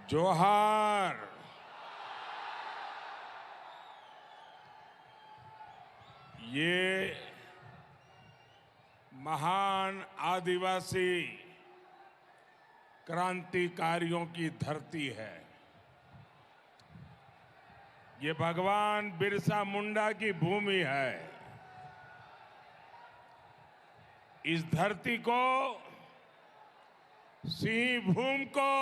जोहार। ये महान आदिवासी क्रांतिकारियों की धरती है। ये भगवान बिरसा मुंडा की भूमि है। इस धरती को, सिंह भूमि को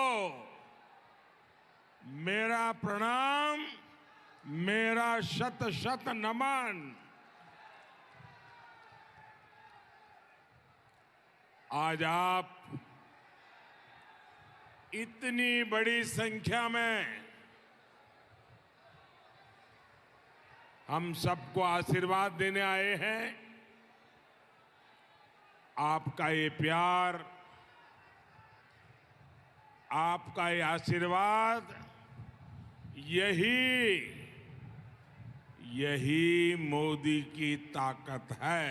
मेरा प्रणाम, मेरा शत शत नमन। आज आप इतनी बड़ी संख्या में हम सबको आशीर्वाद देने आए हैं। आपका ये प्यार, आपका ये आशीर्वाद, यही मोदी की ताकत है।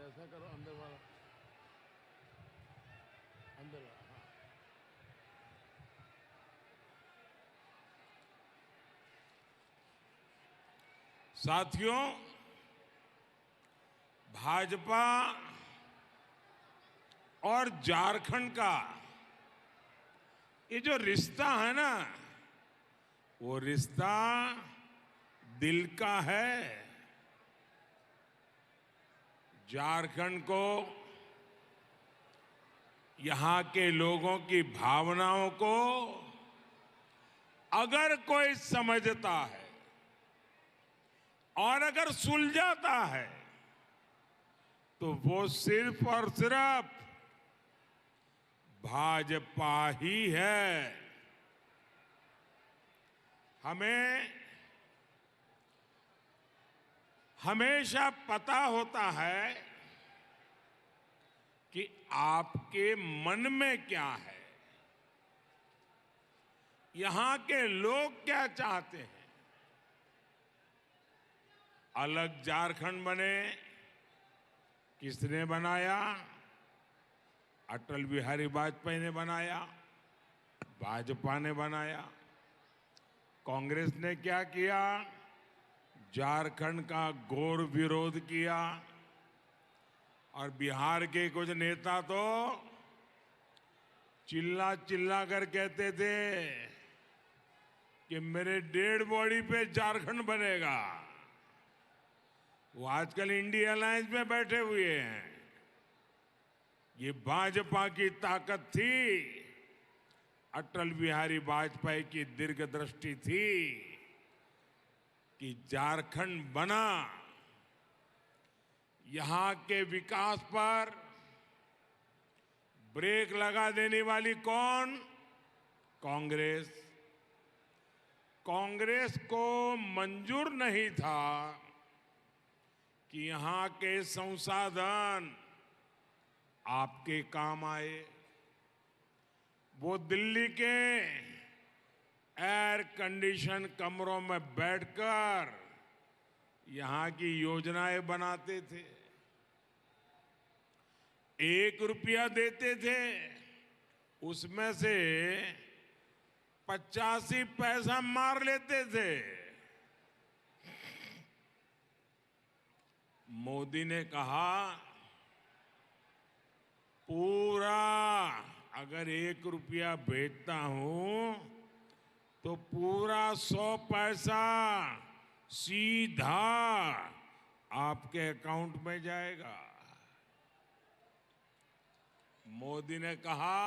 ऐसा करो, अंदर वाला अंदर। साथियों, भाजपा और झारखंड का ये जो रिश्ता है ना, वो रिश्ता दिल का है। झारखंड को, यहां के लोगों की भावनाओं को अगर कोई समझता है और अगर सुलझाता है तो वो सिर्फ और सिर्फ भाजपा ही है। हमें हमेशा पता होता है कि आपके मन में क्या है, यहां के लोग क्या चाहते हैं। अलग झारखंड बने, किसने बनाया? अटल बिहारी वाजपेयी ने बनाया, भाजपा ने बनाया। कांग्रेस ने क्या किया? झारखंड का घोर विरोध किया। और बिहार के कुछ नेता तो चिल्ला चिल्ला कर कहते थे कि मेरे डेड बॉडी पे झारखंड बनेगा। वो आजकल इंडिया अलायंस में बैठे हुए हैं। ये भाजपा की ताकत थी, अटल बिहारी वाजपेयी की दीर्घदृष्टि थी कि झारखंड बना। यहां के विकास पर ब्रेक लगा देने वाली कौन? कांग्रेस। कांग्रेस को मंजूर नहीं था कि यहां के संसाधन आपके काम आए। वो दिल्ली के एयर कंडीशन कमरों में बैठकर यहां की योजनाएं बनाते थे। 1 रुपया देते थे, उसमें से 85 पैसा मार लेते थे। मोदी ने कहा पूरा, अगर 1 रुपया भेजता हूं तो पूरा 100 पैसा सीधा आपके अकाउंट में जाएगा। मोदी ने कहा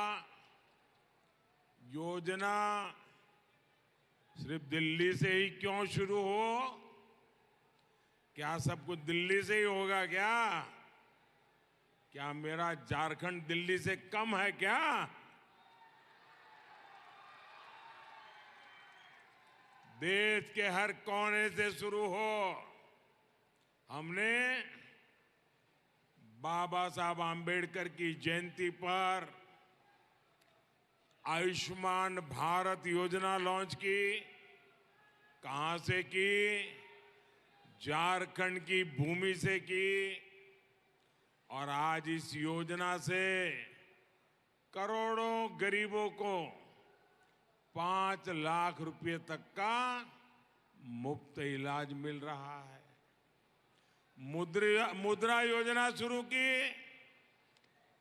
योजना सिर्फ दिल्ली से ही क्यों शुरू हो? क्या सब कुछ दिल्ली से ही होगा क्या? क्या मेरा झारखंड दिल्ली से कम है क्या? देश के हर कोने से शुरू हो। हमने बाबा साहब आंबेडकर की जयंती पर आयुष्मान भारत योजना लॉन्च की। कहां से की? झारखंड की भूमि से की और आज इस योजना से करोड़ों गरीबों को 5 लाख रुपए तक का मुफ्त इलाज मिल रहा है। मुद्रा योजना शुरू की,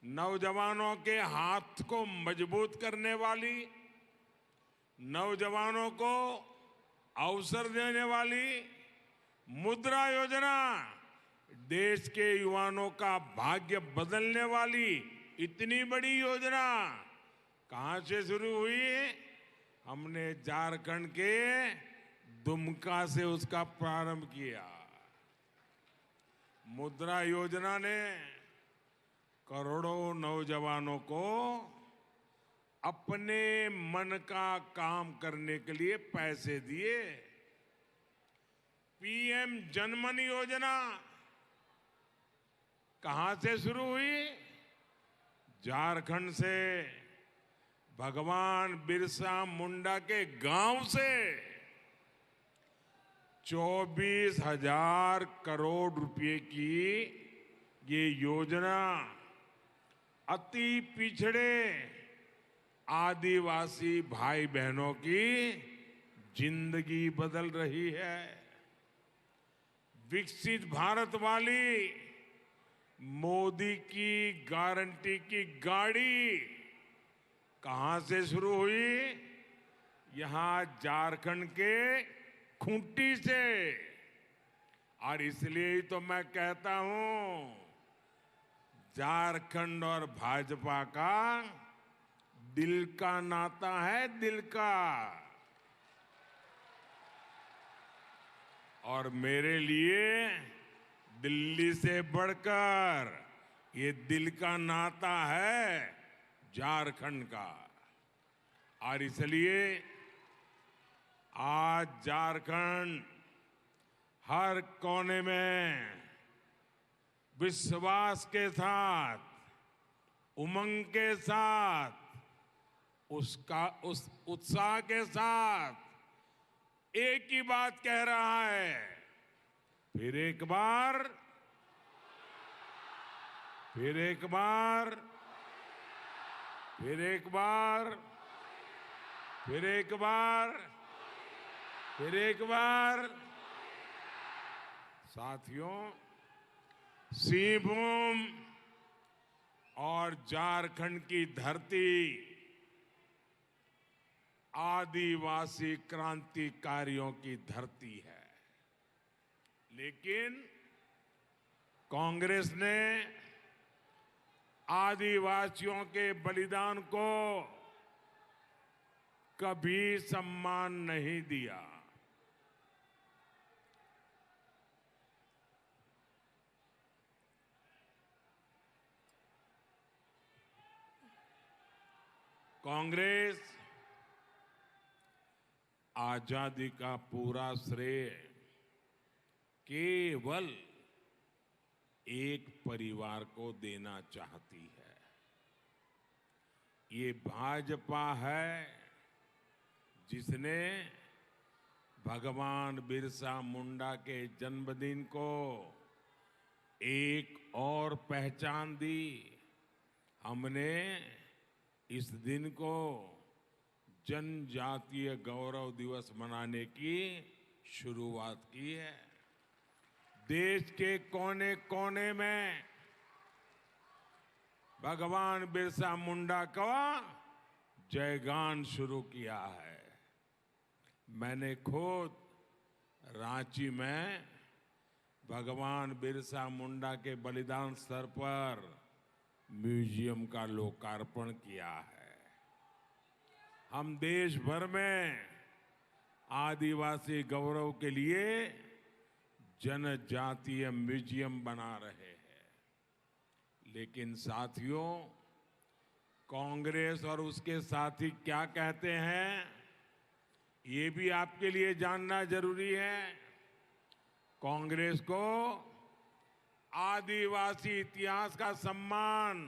नौजवानों के हाथ को मजबूत करने वाली, नौजवानों को अवसर देने वाली मुद्रा योजना, देश के युवाओं का भाग्य बदलने वाली इतनी बड़ी योजना कहां से शुरू हुई? हमने झारखंड के दुमका से उसका प्रारंभ किया। मुद्रा योजना ने करोड़ों नौजवानों को अपने मन का काम करने के लिए पैसे दिए। पीएम जनमन योजना कहां से शुरू हुई? झारखंड से, भगवान बिरसा मुंडा के गांव से 24,000 करोड़ रुपए की ये योजना अति पिछड़े आदिवासी भाई बहनों की जिंदगी बदल रही है। विकसित भारत वाली मोदी की गारंटी की गाड़ी कहां से शुरू हुई? यहां झारखंड के खूंटी से। और इसलिए ही तो मैं कहता हूं, झारखंड और भाजपा का दिल का नाता है, दिल का। और मेरे लिए दिल्ली से बढ़कर ये दिल का नाता है झारखंड का। और इसलिए आज झारखंड हर कोने में विश्वास के साथ, उमंग के साथ, उस उत्साह के साथ एक ही बात कह रहा है, फिर एक बार, फिर एक बार, फिर एक बार, फिर एक बार, फिर एक बार। साथियों, सिंहभूम और झारखंड की धरती आदिवासी क्रांतिकारियों की धरती है। लेकिन कांग्रेस ने आदिवासियों के बलिदान को कभी सम्मान नहीं दिया। कांग्रेस आजादी का पूरा श्रेय केवल एक परिवार को देना चाहती है। ये भाजपा है जिसने भगवान बिरसा मुंडा के जन्मदिन को एक और पहचान दी। हमने इस दिन को जनजातीय गौरव दिवस मनाने की शुरुआत की है। देश के कोने कोने में भगवान बिरसा मुंडा का जयगान शुरू किया है। मैंने खुद रांची में भगवान बिरसा मुंडा के बलिदान स्थल पर म्यूजियम का लोकार्पण किया है। हम देश भर में आदिवासी गौरव के लिए जनजातीय म्यूजियम बना रहे हैं। लेकिन साथियों, कांग्रेस और उसके साथी क्या कहते हैं, ये भी आपके लिए जानना जरूरी है। कांग्रेस को आदिवासी इतिहास का सम्मान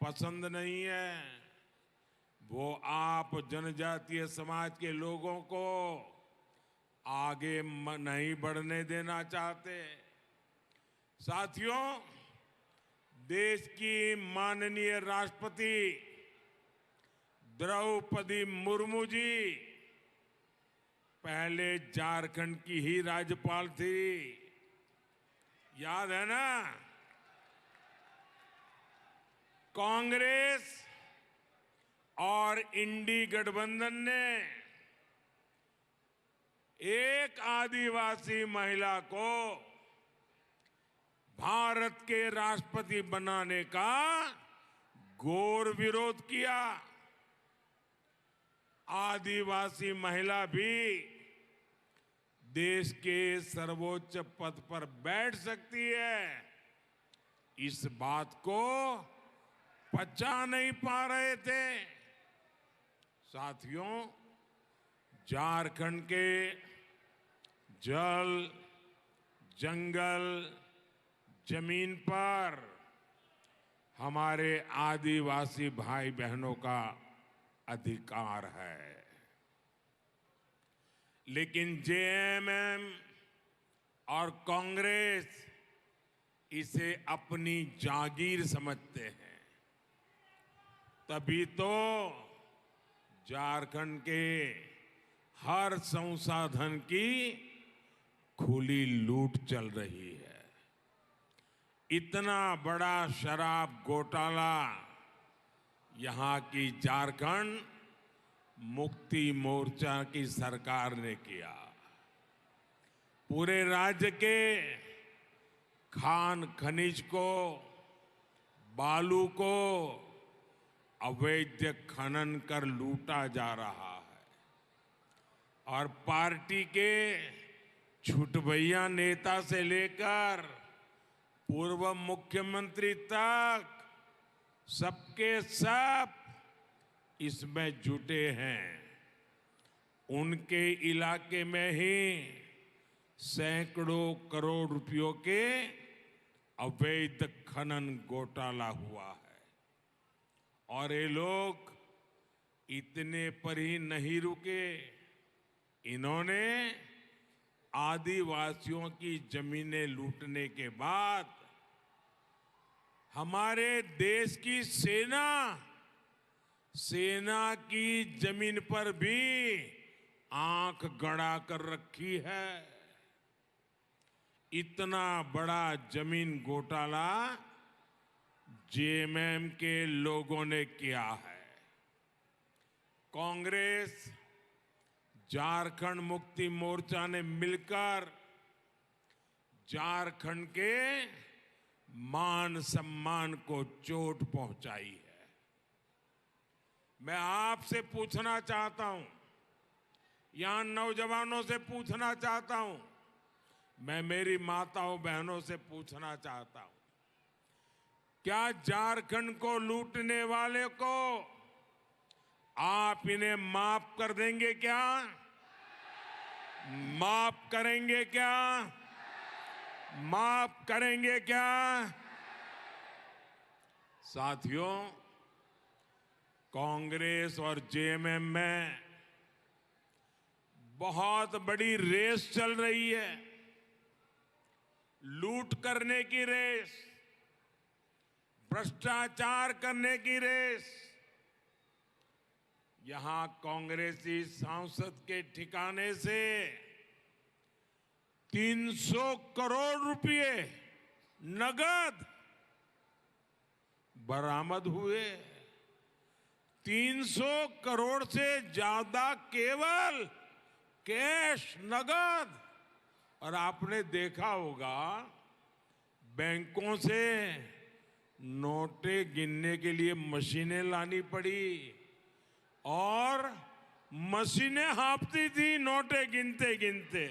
पसंद नहीं है। वो आप जनजातीय समाज के लोगों को आगे नहीं बढ़ने देना चाहते। साथियों, देश की माननीय राष्ट्रपति द्रौपदी मुर्मू जी पहले झारखंड की ही राज्यपाल थी, याद है ना? कांग्रेस और इंडी गठबंधन ने एक आदिवासी महिला को भारत के राष्ट्रपति बनाने का घोर विरोध किया। आदिवासी महिला भी देश के सर्वोच्च पद पर बैठ सकती है, इस बात को पचा नहीं पा रहे थे। साथियों, झारखंड के जल, जंगल, जमीन पर हमारे आदिवासी भाई बहनों का अधिकार है, लेकिन जेएमएम और कांग्रेस इसे अपनी जागीर समझते हैं। तभी तो झारखंड के हर संसाधन की खुली लूट चल रही है। इतना बड़ा शराब घोटाला यहां की झारखंड मुक्ति मोर्चा की सरकार ने किया। पूरे राज्य के खान खनिज को, बालू को अवैध खनन कर लूटा जा रहा है और पार्टी के छुटभैया नेता से लेकर पूर्व मुख्यमंत्री तक सबके सब इसमें जुटे हैं। उनके इलाके में ही सैकड़ों करोड़ रुपयों के अवैध खनन घोटाला हुआ है और ये लोग इतने पर ही नहीं रुके। इन्होंने आदिवासियों की जमीनें लूटने के बाद हमारे देश की सेना की जमीन पर भी आंख गड़ा कर रखी है। इतना बड़ा जमीन घोटाला जेएमएम के लोगों ने किया है। कांग्रेस, झारखंड मुक्ति मोर्चा ने मिलकर झारखंड के मान सम्मान को चोट पहुंचाई है। मैं आपसे पूछना चाहता हूं, यहां नौजवानों से पूछना चाहता हूं, मैं मेरी माताओं बहनों से पूछना चाहता हूं, क्या झारखंड को लूटने वाले को आप इन्हें माफ कर देंगे क्या? माफ करेंगे क्या? माफ करेंगे क्या? साथियों, कांग्रेस और जेएमएम में बहुत बड़ी रेस चल रही है, लूट करने की रेस, भ्रष्टाचार करने की रेस। यहां कांग्रेसी सांसद के ठिकाने से 300 करोड़ रुपए नगद बरामद हुए। 300 करोड़ से ज्यादा केवल कैश, नगद। और आपने देखा होगा बैंकों से नोटें गिनने के लिए मशीनें लानी पड़ी और मशीनें हाँफती थी नोटें गिनते गिनते,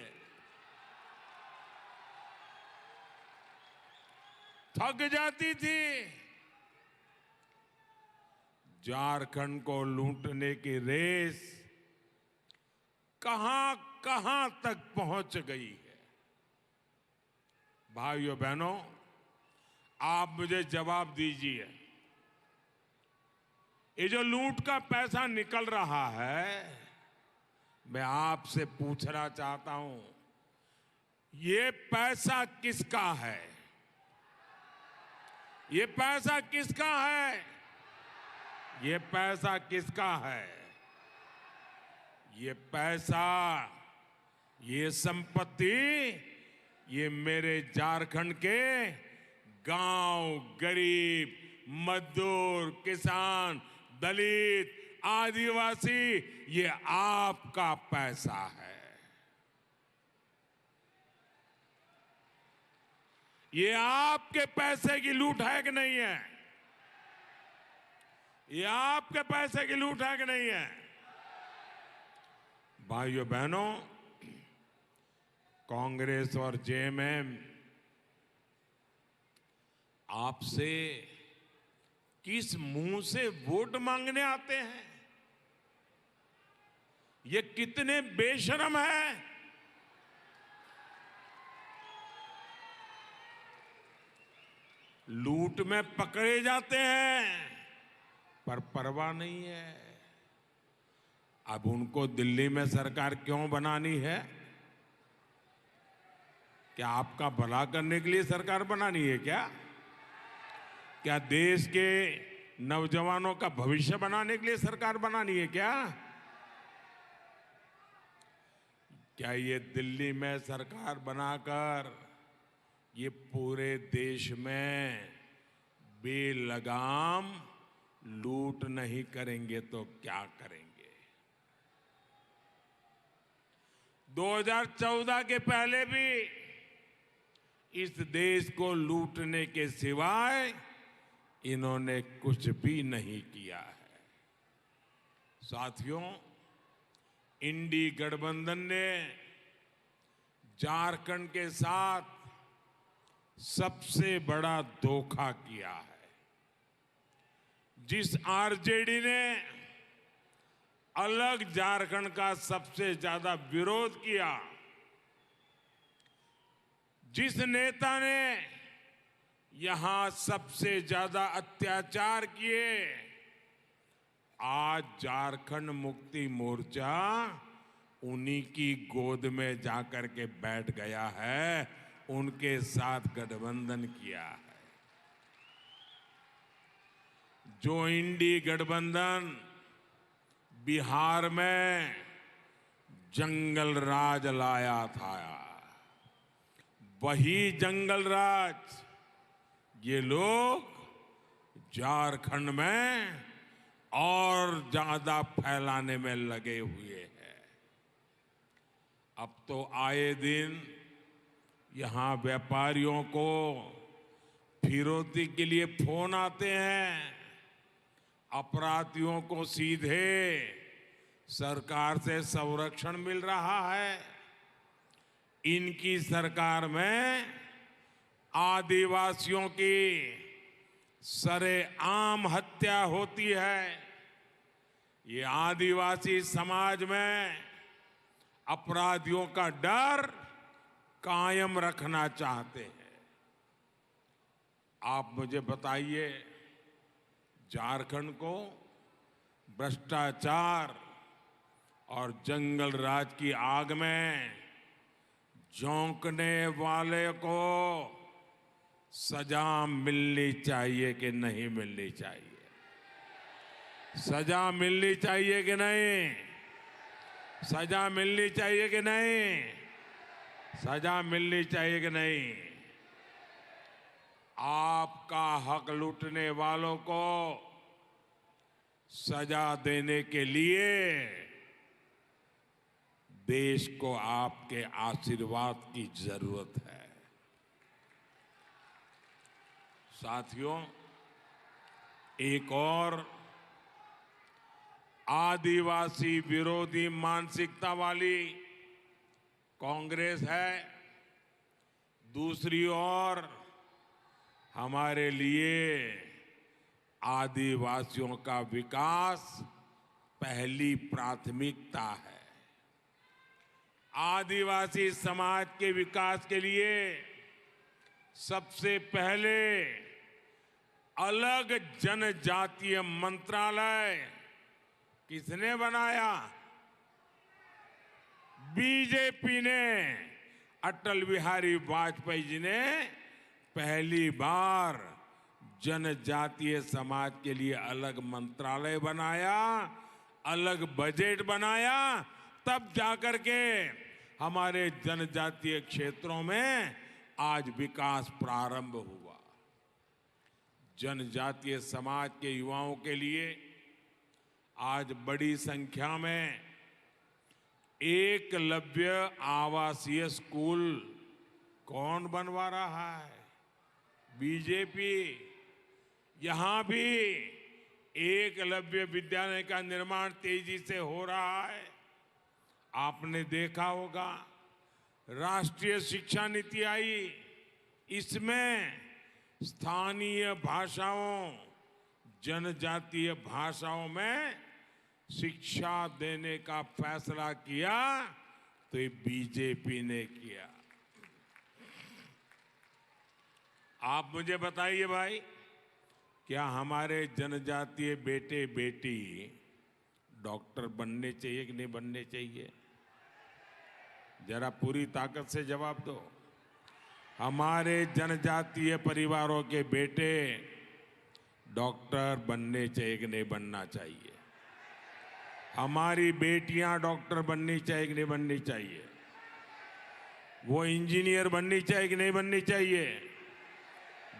थक जाती थी। झारखंड को लूटने की रेस कहां कहां तक पहुंच गई है। भाइयों बहनों, आप मुझे जवाब दीजिए, ये जो लूट का पैसा निकल रहा है, मैं आपसे पूछना चाहता हूं, ये पैसा किसका है? ये पैसा किसका है? ये पैसा किसका है? ये पैसा, ये संपत्ति, ये मेरे झारखंड के गांव, गरीब, मजदूर, किसान, दलित, आदिवासी, ये आपका पैसा है। ये आपके पैसे की लूट है कि नहीं है? ये आपके पैसे की लूट है कि नहीं है? भाइयों बहनों, कांग्रेस और जेएमएम आपसे किस मुंह से वोट मांगने आते हैं? ये कितने बेशर्म हैं। लूट में पकड़े जाते हैं पर परवाह नहीं है। अब उनको दिल्ली में सरकार क्यों बनानी है? क्या आपका भला करने के लिए सरकार बनानी है क्या? क्या देश के नौजवानों का भविष्य बनाने के लिए सरकार बनानी है क्या? क्या ये दिल्ली में सरकार बनाकर ये पूरे देश में बेलगाम लूट नहीं करेंगे तो क्या करेंगे? 2014 के पहले भी इस देश को लूटने के सिवाय इन्होंने कुछ भी नहीं किया है। साथियों, इंडी गठबंधन ने झारखंड के साथ सबसे बड़ा धोखा किया है। जिस आरजेडी ने अलग झारखंड का सबसे ज्यादा विरोध किया, जिस नेता ने यहां सबसे ज्यादा अत्याचार किए, आज झारखंड मुक्ति मोर्चा उन्हीं की गोद में जाकर के बैठ गया है, उनके साथ गठबंधन किया है। जो इंडी गठबंधन बिहार में जंगल राज लाया था, वही जंगल राज ये लोग झारखंड में और ज्यादा फैलाने में लगे हुए हैं। अब तो आए दिन यहां व्यापारियों को फिरौती के लिए फोन आते हैं, अपराधियों को सीधे सरकार से संरक्षण मिल रहा है। इनकी सरकार में आदिवासियों की सरेआम हत्या होती है। ये आदिवासी समाज में अपराधियों का डर कायम रखना चाहते हैं। आप मुझे बताइए, झारखंड को भ्रष्टाचार और जंगल राज की आग में झोंकने वाले को सजा मिलनी चाहिए कि नहीं मिलनी चाहिए? सजा मिलनी चाहिए कि नहीं? सजा मिलनी चाहिए कि नहीं? सजा मिलनी चाहिए कि नहीं? आपका हक लूटने वालों को सजा देने के लिए देश को आपके आशीर्वाद की जरूरत है। साथियों, एक और आदिवासी विरोधी मानसिकता वाली कांग्रेस है, दूसरी ओर हमारे लिए आदिवासियों का विकास पहली प्राथमिकता है। आदिवासी समाज के विकास के लिए सबसे पहले अलग जनजातीय मंत्रालय किसने बनाया? बीजेपी ने, अटल बिहारी वाजपेयी जी ने पहली बार जनजातीय समाज के लिए अलग मंत्रालय बनाया, अलग बजट बनाया, तब जाकर के हमारे जनजातीय क्षेत्रों में आज विकास प्रारंभ हुआ। जनजातीय समाज के युवाओं के लिए आज बड़ी संख्या में एकलव्य आवासीय स्कूल कौन बनवा रहा है? बीजेपी। यहां भी एकलव्य विद्यालय का निर्माण तेजी से हो रहा है। आपने देखा होगा, राष्ट्रीय शिक्षा नीति आई, इसमें स्थानीय भाषाओं, जनजातीय भाषाओं में शिक्षा देने का फैसला किया, तो ये बीजेपी ने किया। आप मुझे बताइए भाई, क्या हमारे जनजातीय बेटे बेटी डॉक्टर बनने चाहिए कि नहीं बनने चाहिए? जरा पूरी ताकत से जवाब दो। हमारे जनजातीय परिवारों के बेटे डॉक्टर बनने चाहिए कि नहीं बनना चाहिए? हमारी बेटियां डॉक्टर बननी चाहिए कि नहीं बननी चाहिए? वो इंजीनियर बननी चाहिए कि नहीं बननी चाहिए?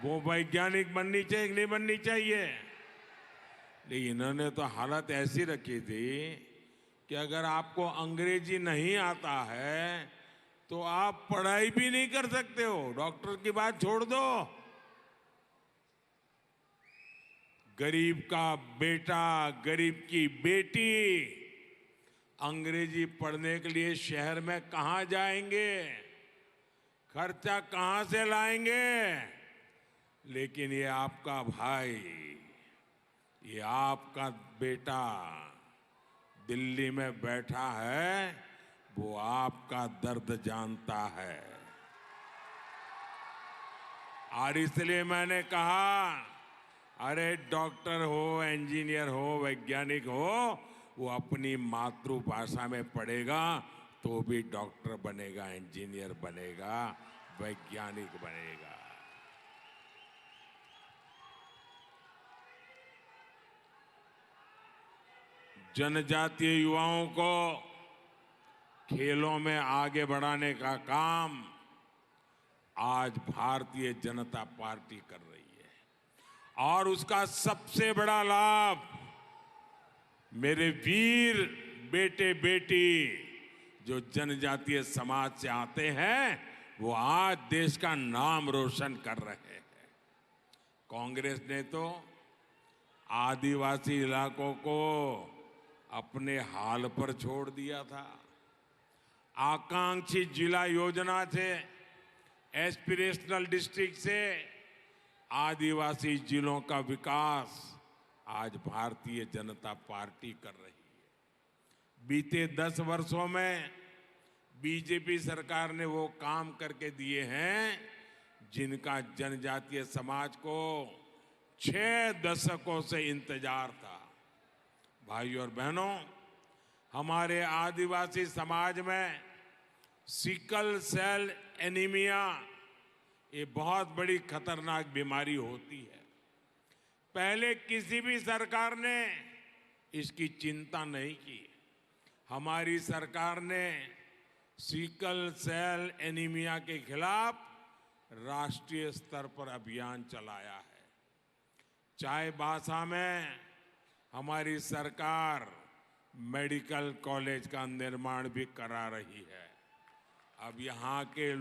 वो वैज्ञानिक बननी चाहिए कि नहीं बननी चाहिए? लेकिन इन्होंने तो हालत ऐसी रखी थी कि अगर आपको अंग्रेजी नहीं आता है तो आप पढ़ाई भी नहीं कर सकते हो। डॉक्टर की बात छोड़ दो। गरीब का बेटा, गरीब की बेटी अंग्रेजी पढ़ने के लिए शहर में कहां जाएंगे? खर्चा कहां से लाएंगे? लेकिन ये आपका भाई, ये आपका बेटा दिल्ली में बैठा है, वो आपका दर्द जानता है। और इसलिए मैंने कहा, अरे डॉक्टर हो, इंजीनियर हो, वैज्ञानिक हो, वो अपनी मातृभाषा में पढ़ेगा तो भी डॉक्टर बनेगा, इंजीनियर बनेगा, वैज्ञानिक बनेगा। जनजातीय युवाओं को खेलों में आगे बढ़ाने का काम आज भारतीय जनता पार्टी कर रही है। और उसका सबसे बड़ा लाभ मेरे वीर बेटे बेटी जो जनजातीय समाज से आते हैं, वो आज देश का नाम रोशन कर रहे हैं। कांग्रेस ने तो आदिवासी इलाकों को अपने हाल पर छोड़ दिया था। आकांक्षी जिला योजना से, एस्पिरेशनल डिस्ट्रिक्ट से आदिवासी जिलों का विकास आज भारतीय जनता पार्टी कर रही है। बीते 10 वर्षों में बीजेपी सरकार ने वो काम करके दिए हैं जिनका जनजातीय समाज को 6 दशकों से इंतजार था। भाइयों और बहनों, हमारे आदिवासी समाज में सिकल सेल एनीमिया ये बहुत बड़ी खतरनाक बीमारी होती है। पहले किसी भी सरकार ने इसकी चिंता नहीं की। हमारी सरकार ने सिकल सेल एनीमिया के खिलाफ राष्ट्रीय स्तर पर अभियान चलाया है। चाईबासा में हमारी सरकार मेडिकल कॉलेज का निर्माण भी करा रही है। अब यहाँ के